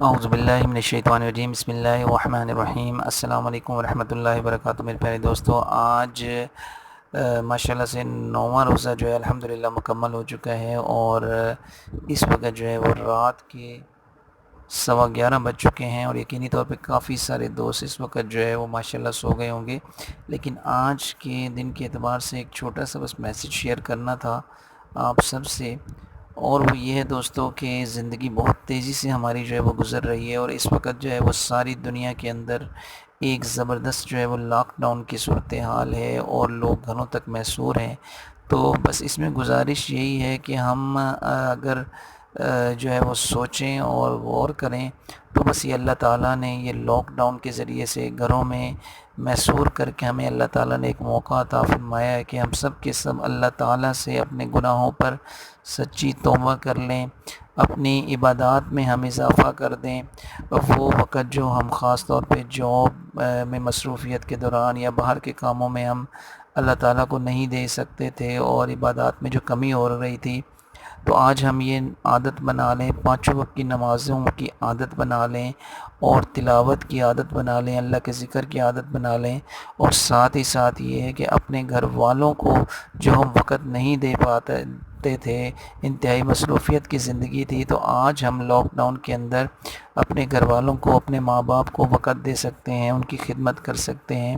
اعوذ باللہ من الشیطان الرجیم، بسم اللہ الرحمن الرحیم۔ السلام علیکم ورحمۃ اللہ وبرکاتہ۔ میرے پیارے دوستو، آج ماشاءاللہ سے 9واں روزہ جو ہے الحمدللہ مکمل ہو چکا ہے، اور اس وقت جو ہے وہ رات کے 11:15 بج چکے ہیں، اور یقینی طور پہ کافی سارے دوست اس وقت جو ہے وہ ماشاءاللہ سو گئے ہوں گے۔ لیکن آج کے دن کے اعتبار سے ایک چھوٹا سا بس میسیج شیئر کرنا تھا آپ سب سے، اور وہ یہ ہے دوستوں کہ زندگی بہت تیزی سے ہماری جو ہے وہ گزر رہی ہے، اور اس وقت جو ہے وہ ساری دنیا کے اندر ایک زبردست جو ہے وہ لاک ڈاؤن کی صورتحال ہے، اور لوگ گھروں تک محصور ہیں۔ تو بس اس میں گزارش یہی ہے کہ ہم اگر جو ہے وہ سوچیں اور غور کریں، تو بس یہ اللہ تعالیٰ نے یہ لاک ڈاؤن کے ذریعے سے گھروں میں محصور کر کے ہمیں اللہ تعالیٰ نے ایک موقع عطا فرمایا ہے کہ ہم سب کے سب اللہ تعالیٰ سے اپنے گناہوں پر سچی توبہ کر لیں، اپنی عبادات میں ہم اضافہ کر دیں۔ وہ وقت جو ہم خاص طور پہ جاب میں مصروفیت کے دوران یا باہر کے کاموں میں ہم اللہ تعالیٰ کو نہیں دے سکتے تھے، اور عبادات میں جو کمی ہو رہی تھی، تو آج ہم یہ عادت بنا لیں، 5 وقت کی نمازوں کی عادت بنا لیں، اور تلاوت کی عادت بنا لیں، اللہ کے ذکر کی عادت بنا لیں، اور ساتھ ہی ساتھ یہ ہے کہ اپنے گھر والوں کو جو ہم وقت نہیں دے پاتے تھے، انتہائی مصروفیت کی زندگی تھی، تو آج ہم لاک ڈاؤن کے اندر اپنے گھر والوں کو، اپنے ماں باپ کو وقت دے سکتے ہیں، ان کی خدمت کر سکتے ہیں،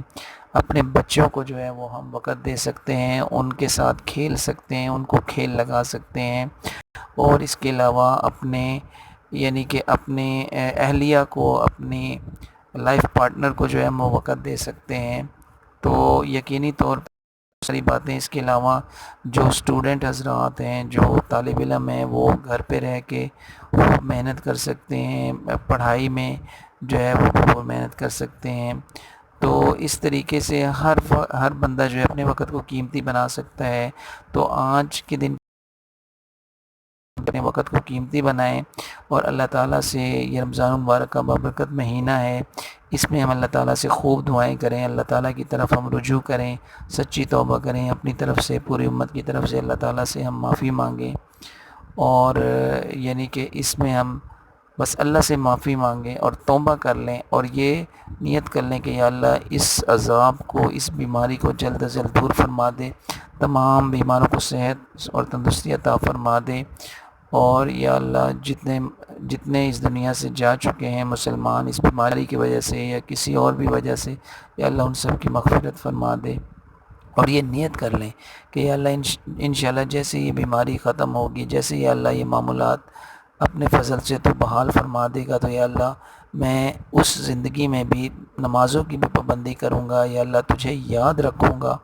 اپنے بچوں کو جو ہے وہ ہم وقت دے سکتے ہیں، ان کے ساتھ کھیل سکتے ہیں، ان کو کھیل لگا سکتے ہیں، اور اس کے علاوہ اپنے یعنی کہ اپنے اہلیہ کو، اپنی لائف پارٹنر کو جو ہے ہم وہ وقت دے سکتے ہیں۔ تو یقینی طور پر ساری باتیں، اس کے علاوہ جو اسٹوڈنٹ حضرات ہیں، جو طالب علم ہیں، وہ گھر پہ رہ کے وہ محنت کر سکتے ہیں، پڑھائی میں جو ہے وہ محنت کر سکتے ہیں۔ تو اس طریقے سے ہر بندہ جو ہے اپنے وقت کو قیمتی بنا سکتا ہے۔ تو آج کے دن اپنے وقت کو قیمتی بنائیں، اور اللہ تعالیٰ سے یہ رمضان المبارک کا بابرکت مہینہ ہے، اس میں ہم اللہ تعالیٰ سے خوب دعائیں کریں، اللہ تعالیٰ کی طرف ہم رجوع کریں، سچی توبہ کریں، اپنی طرف سے، پوری امت کی طرف سے اللہ تعالیٰ سے ہم معافی مانگیں، اور یعنی کہ اس میں ہم بس اللہ سے معافی مانگیں اور توبہ کر لیں، اور یہ نیت کر لیں کہ یا اللہ اس عذاب کو، اس بیماری کو جلد از جلد دور فرما دے، تمام بیماروں کو صحت اور تندرستی عطا فرما دے، اور یا اللہ جتنے اس دنیا سے جا چکے ہیں مسلمان اس بیماری کی وجہ سے یا کسی اور بھی وجہ سے، یا اللہ ان سب کی مغفرت فرما دے۔ اور یہ نیت کر لیں کہ یا اللہ انشاءاللہ جیسے یہ بیماری ختم ہوگی، جیسے یا اللہ یہ معاملات اپنے فضل سے تو بحال فرما دے گا، تو یا اللہ میں اس زندگی میں بھی نمازوں کی بھی پابندی کروں گا، یا اللہ تجھے یاد رکھوں گا،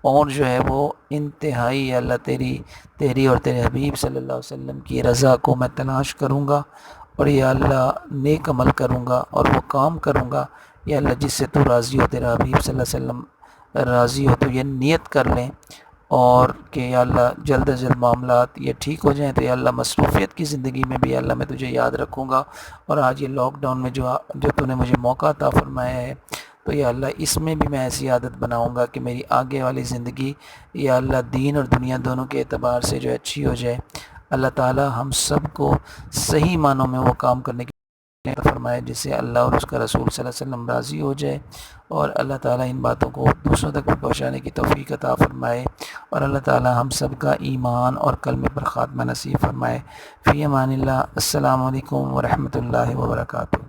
اور جو ہے وہ انتہائی یا اللہ تیری اور تیرے حبیب صلی اللہ علیہ وسلم کی رضا کو میں تلاش کروں گا، اور یا اللہ نیک عمل کروں گا، اور وہ کام کروں گا یا اللہ جس سے تو راضی ہو، تیرا حبیب صلی اللہ علیہ وسلم راضی ہو۔ تو یہ نیت کر لیں، اور کہ یا اللہ جلد از جلد معاملات یہ ٹھیک ہو جائیں، تو یا اللہ مصروفیت کی زندگی میں بھی یا اللہ میں تجھے یاد رکھوں گا، اور آج یہ لاک ڈاؤن میں جو تو نے مجھے موقع عطا فرمایا ہے، تو یا اللہ اس میں بھی میں ایسی عادت بناؤں گا کہ میری آگے والی زندگی یا اللہ دین اور دنیا دونوں کے اعتبار سے جو اچھی ہو جائے۔ اللہ تعالی ہم سب کو صحیح معنوں میں وہ کام کرنے کی فرمائے جس سے اللہ اور اس کا رسول صلی اللہ علیہ وسلم راضی ہو جائے، اور اللہ تعالیٰ ان باتوں کو دوسروں تک پہنچانے کی توفیق عطا فرمائے، اور اللہ تعالیٰ ہم سب کا ایمان اور کلمے پر خاتمہ نصیب فرمائے۔ فی امان اللہ۔ السلام علیکم ورحمۃ اللہ وبرکاتہ۔